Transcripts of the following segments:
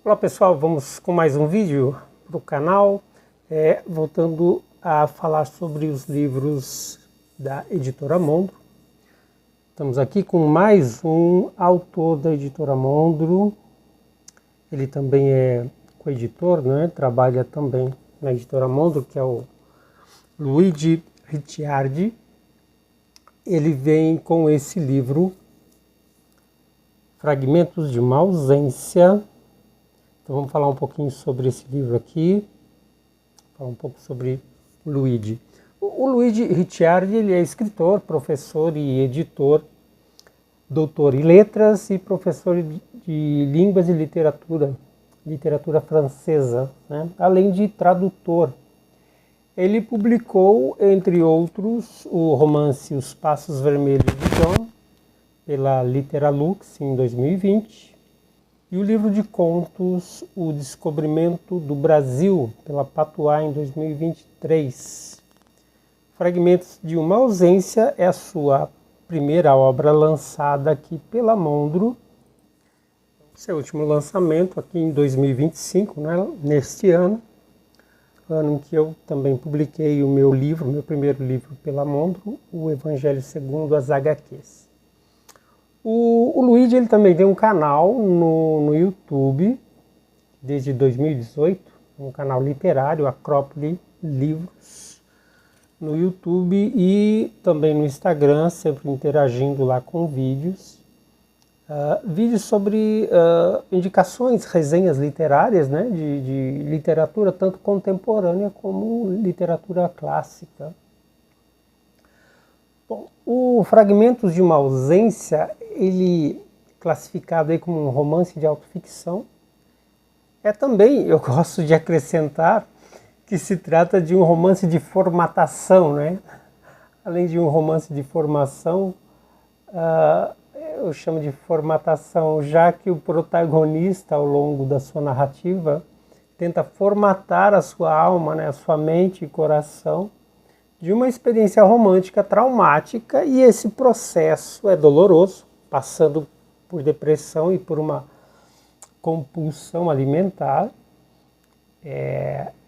Olá pessoal, vamos com mais um vídeo para o canal, voltando a falar sobre os livros da Editora Mondro. Estamos aqui com mais um autor da Editora Mondro, ele também é coeditor, né? Trabalha também na Editora Mondro, que é o Luigi Ricciardi. Ele vem com esse livro, Fragmentos de uma Ausência. Então vamos falar um pouquinho sobre esse livro aqui, falar um pouco sobre o Luigi. O Luigi Ricciardi, ele é escritor, professor e editor, doutor em letras e professor de línguas e literatura francesa, né? Além de tradutor. Ele publicou, entre outros, o romance Os Passos Vermelhos de John, pela Literalux em 2020, e o livro de contos O Descobrimento do Brasil, pela Patuá em 2023. Fragmentos de uma Ausência é a sua primeira obra lançada aqui pela Mondro. Seu último lançamento aqui em 2025, né, neste ano em que eu também publiquei o meu primeiro livro pela Mondro, O Evangelho Segundo as HQs. O Luigi, ele também tem um canal no YouTube, desde 2018, um canal literário, Acrópole Livros, no YouTube e também no Instagram, sempre interagindo lá com vídeos. Vídeos sobre indicações, resenhas literárias, né, de literatura tanto contemporânea como literatura clássica. Bom, o Fragmentos de uma Ausência, ele classificado aí como um romance de autoficção, também, eu gosto de acrescentar, que se trata de um romance de formatação, né? Além de um romance de formação, eu chamo de formatação, já que o protagonista, ao longo da sua narrativa, tenta formatar a sua alma, né, a sua mente e coração, de uma experiência romântica traumática, e esse processo é doloroso, passando por depressão e por uma compulsão alimentar.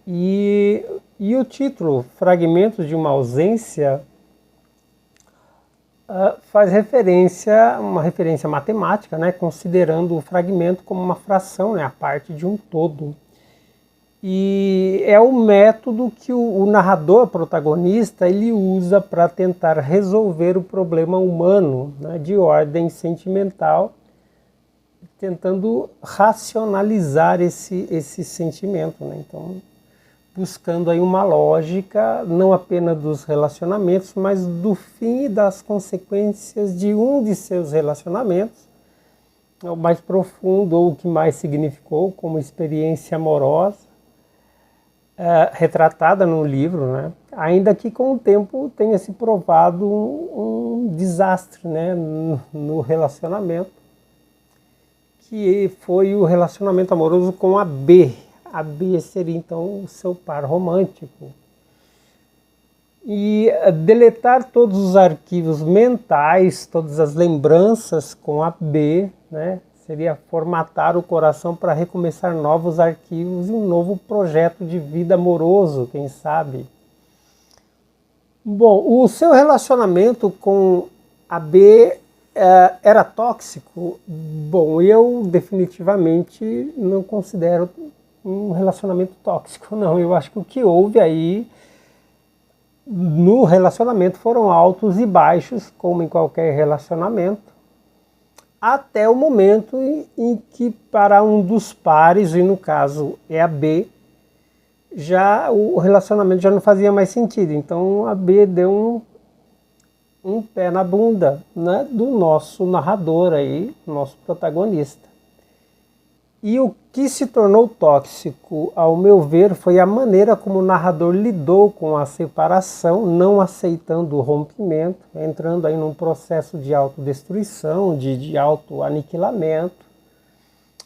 E o título, Fragmentos de uma Ausência, faz uma referência matemática, né, considerando o fragmento como uma fração, né, a parte de um todo. E é o método que o narrador protagonista ele usa para tentar resolver o problema humano, né, de ordem sentimental, tentando racionalizar esse sentimento, né? Então, buscando aí uma lógica não apenas dos relacionamentos, mas do fim e das consequências de um de seus relacionamentos, o mais profundo ou o que mais significou como experiência amorosa, retratada no livro, né? Ainda que com o tempo tenha se provado um desastre, né, no relacionamento, que foi o relacionamento amoroso com a B. A B seria então o seu par romântico. E deletar todos os arquivos mentais, todas as lembranças com a B, né, seria formatar o coração para recomeçar novos arquivos e um novo projeto de vida amoroso, quem sabe. Bom, o seu relacionamento com a B era tóxico? Bom, eu definitivamente não considero um relacionamento tóxico, não. Eu acho que o que houve aí no relacionamento foram altos e baixos, como em qualquer relacionamento, até o momento em que para um dos pares, e no caso é a B, já o relacionamento já não fazia mais sentido. Então a B deu um pé na bunda, né, do nosso narrador aí, nosso protagonista. E o que se tornou tóxico, ao meu ver, foi a maneira como o narrador lidou com a separação, não aceitando o rompimento, entrando aí num processo de autodestruição, de autoaniquilamento.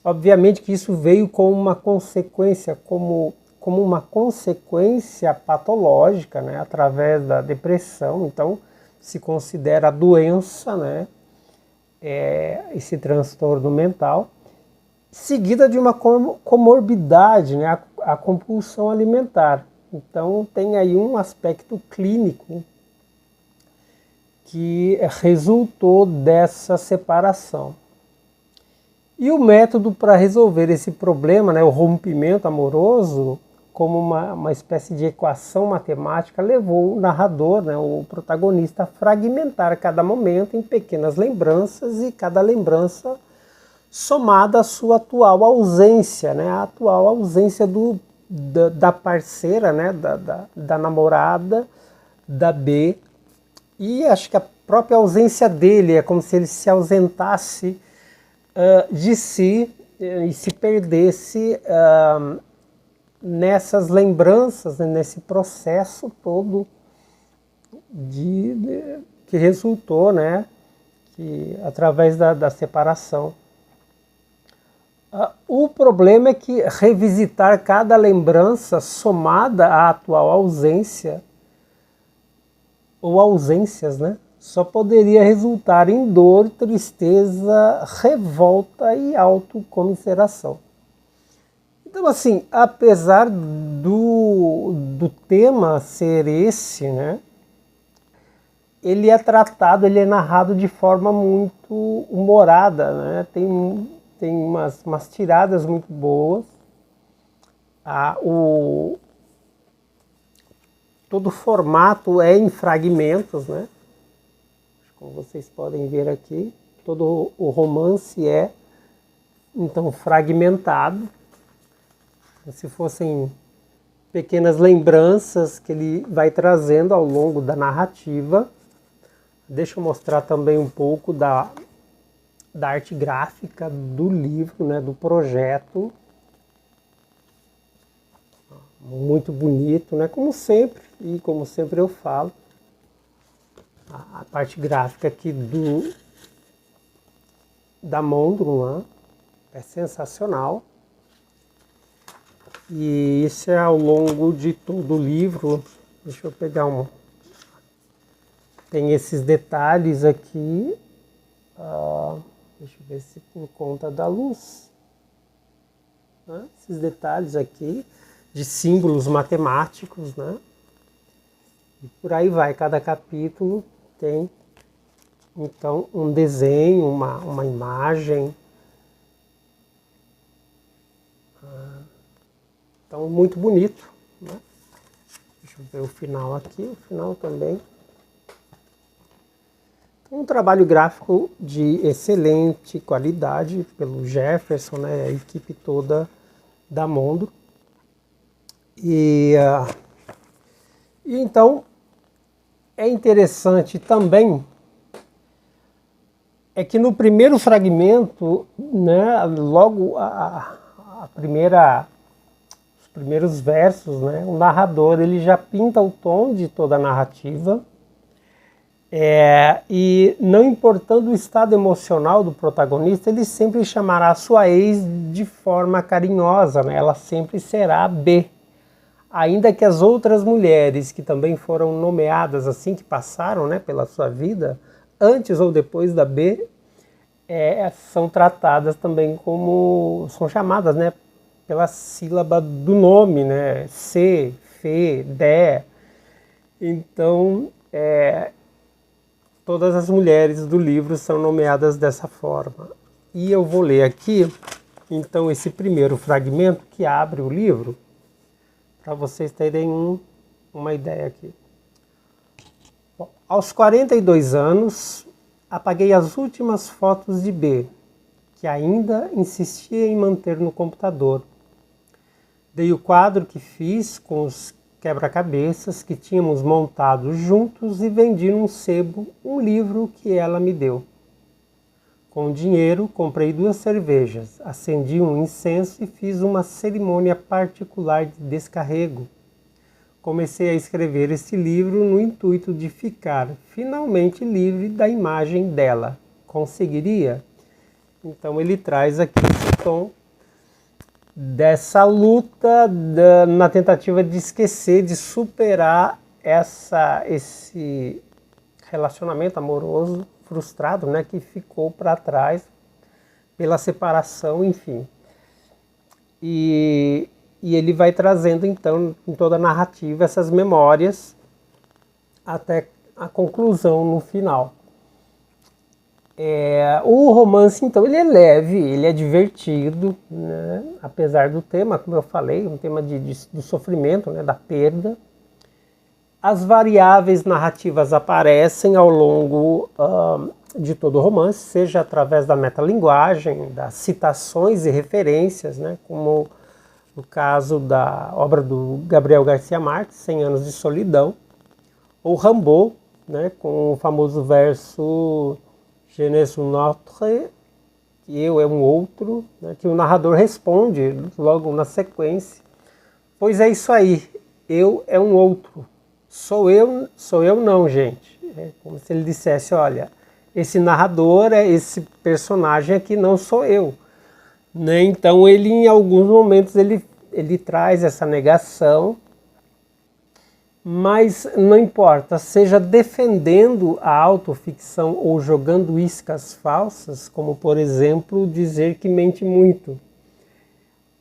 Obviamente que isso veio como uma consequência, como uma consequência patológica, né, através da depressão. Então, se considera a doença, né, esse transtorno mental. seguida de uma comorbidade, né, a compulsão alimentar. Então tem aí um aspecto clínico que resultou dessa separação. E o método para resolver esse problema, né, o rompimento amoroso, como uma espécie de equação matemática, levou o narrador, né, o protagonista, a fragmentar cada momento em pequenas lembranças e cada lembrança somada à sua atual ausência, né, a atual ausência da parceira, né, da namorada, da B, e acho que a própria ausência dele é como se ele se ausentasse de si e se perdesse nessas lembranças, né, nesse processo todo que resultou, né, que, através da separação. O problema é que revisitar cada lembrança somada à atual ausência, ou ausências, né, só poderia resultar em dor, tristeza, revolta e autocomiseração. Então, assim, apesar do tema ser esse, né, ele é tratado, ele é narrado de forma muito humorada, né, tem umas tiradas muito boas. Todo o formato é em fragmentos, né? Como vocês podem ver aqui, todo o romance é, então, fragmentado, como se fossem pequenas lembranças que ele vai trazendo ao longo da narrativa. Deixa eu mostrar também um pouco da arte gráfica do livro, né, do projeto. Muito bonito, né? Como sempre, e como sempre eu falo, a parte gráfica aqui da Mondrum, né, é sensacional. E isso é ao longo de todo o livro. Deixa eu pegar tem esses detalhes aqui. Deixa eu ver se por conta da luz. Né? Esses detalhes aqui de símbolos matemáticos, né? E por aí vai, cada capítulo tem então um desenho, uma imagem. Então, muito bonito, né? Deixa eu ver o final aqui, o final também. Um trabalho gráfico de excelente qualidade pelo Jefferson, né? A equipe toda da Mondrum. E então é interessante também é que no primeiro fragmento, né, logo os primeiros versos, né, o narrador ele já pinta o tom de toda a narrativa, e não importando o estado emocional do protagonista, ele sempre chamará a sua ex de forma carinhosa, né, ela sempre será B. Ainda que as outras mulheres que também foram nomeadas assim, que passaram, né, pela sua vida, antes ou depois da B, são tratadas também são chamadas, né, pela sílaba do nome, né, C, Fê, Dé. Então, todas as mulheres do livro são nomeadas dessa forma. E eu vou ler aqui, então, esse primeiro fragmento que abre o livro, para vocês terem uma ideia aqui. Bom, aos 42 anos, apaguei as últimas fotos de B, que ainda insistia em manter no computador. Dei o quadro que fiz com os quebra-cabeças que tínhamos montado juntos e vendi num sebo um livro que ela me deu. Com o dinheiro, comprei 2 cervejas, acendi um incenso e fiz uma cerimônia particular de descarrego. Comecei a escrever esse livro no intuito de ficar finalmente livre da imagem dela. Conseguiria? Então ele traz aqui esse tom dessa luta na tentativa de esquecer, de superar esse relacionamento amoroso frustrado, né, que ficou para trás pela separação, enfim. e ele vai trazendo então em toda a narrativa essas memórias até a conclusão no final. O romance, então, ele é leve, ele é divertido, né? Apesar do tema, como eu falei, um tema do sofrimento, né? Da perda. As variáveis narrativas aparecem ao longo de todo o romance, seja através da metalinguagem, das citações e referências, né? Como no caso da obra do Gabriel Garcia Marques, 100 Anos de Solidão, ou Rimbaud, né? Com o famoso verso Je ne suis un autre, que eu é um outro, né, que o narrador responde logo na sequência. Pois é isso aí, eu é um outro. Sou eu não, gente. É como se ele dissesse, olha, esse narrador, esse personagem aqui não sou eu. Né? Então ele, em alguns momentos, ele traz essa negação, mas não importa, seja defendendo a autoficção ou jogando iscas falsas, como por exemplo dizer que mente muito.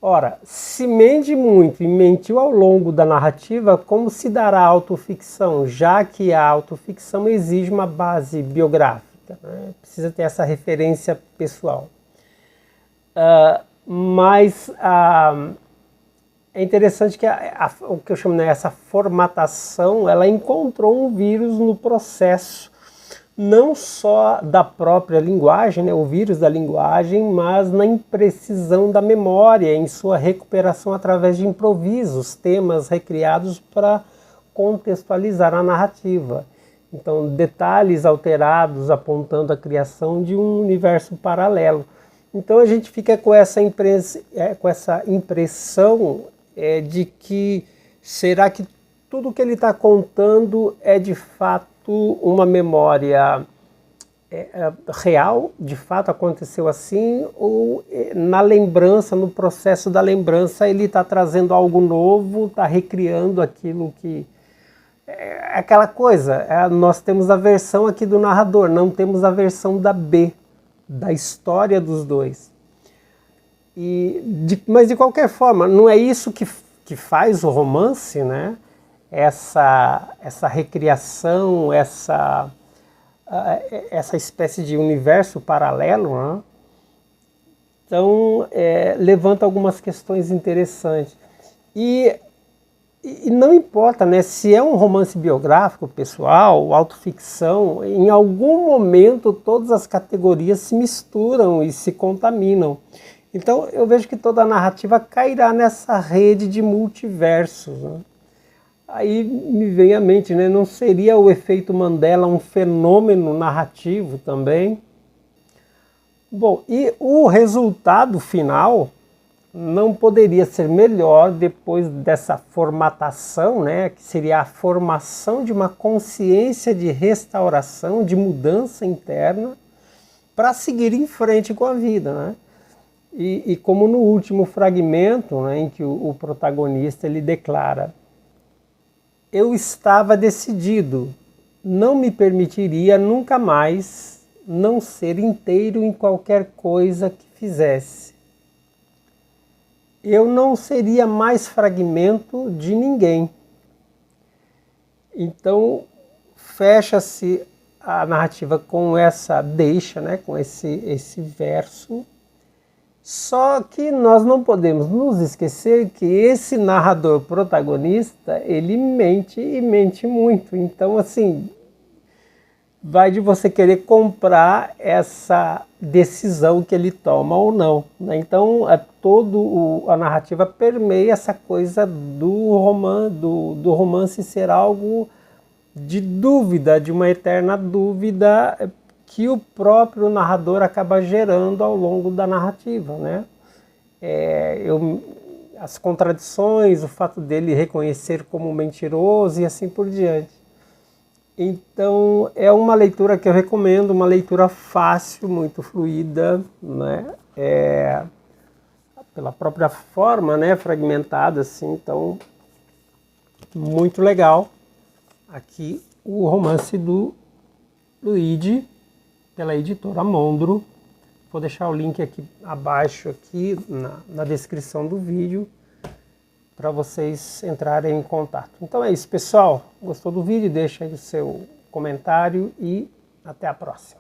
Ora, se mente muito e mentiu ao longo da narrativa, como se dará a autoficção, já que a autoficção exige uma base biográfica, né? Precisa ter essa referência pessoal. Mas é interessante que o que eu chamo, né, essa formatação, ela encontrou um vírus no processo, não só da própria linguagem, né, o vírus da linguagem, mas na imprecisão da memória, em sua recuperação através de improvisos, temas recriados para contextualizar a narrativa. Então, detalhes alterados apontando a criação de um universo paralelo. Então a gente fica com essa impressão de que será que tudo que ele está contando é de fato uma memória real, de fato aconteceu assim, ou na lembrança, no processo da lembrança, ele está trazendo algo novo, está recriando aquilo que... É aquela coisa, nós temos a versão aqui do narrador, não temos a versão da B, da história dos dois. Mas de qualquer forma, não é isso que faz o romance, né? Essa recriação, essa espécie de universo paralelo, né? Então, levanta algumas questões interessantes. E não importa, né, se é um romance biográfico, pessoal, autoficção, em algum momento todas as categorias se misturam e se contaminam. Então eu vejo que toda a narrativa cairá nessa rede de multiversos, né? Aí me vem à mente, né, não seria o efeito Mandela um fenômeno narrativo também? Bom, e o resultado final não poderia ser melhor depois dessa formatação, né, que seria a formação de uma consciência de restauração, de mudança interna, para seguir em frente com a vida, né? E como no último fragmento, né, em que o protagonista ele declara: eu estava decidido, não me permitiria nunca mais não ser inteiro em qualquer coisa que fizesse. Eu não seria mais fragmento de ninguém. Então, fecha-se a narrativa com essa deixa, né, com esse verso. Só que nós não podemos nos esquecer que esse narrador protagonista, ele mente e mente muito. Então, assim, vai de você querer comprar essa decisão que ele toma ou não, né? Então, a narrativa permeia essa coisa do romance ser algo de dúvida, de uma eterna dúvida que o próprio narrador acaba gerando ao longo da narrativa, né? As contradições, o fato dele reconhecer como mentiroso e assim por diante. Então, é uma leitura que eu recomendo, uma leitura fácil, muito fluida, né? Pela própria forma, né, fragmentada, assim, então, muito legal. Aqui, o romance do Luigi, pela editora Mondro, Vou deixar o link aqui abaixo, aqui na descrição do vídeo, para vocês entrarem em contato. Então é isso, pessoal. Gostou do vídeo? Deixa aí o seu comentário e até a próxima.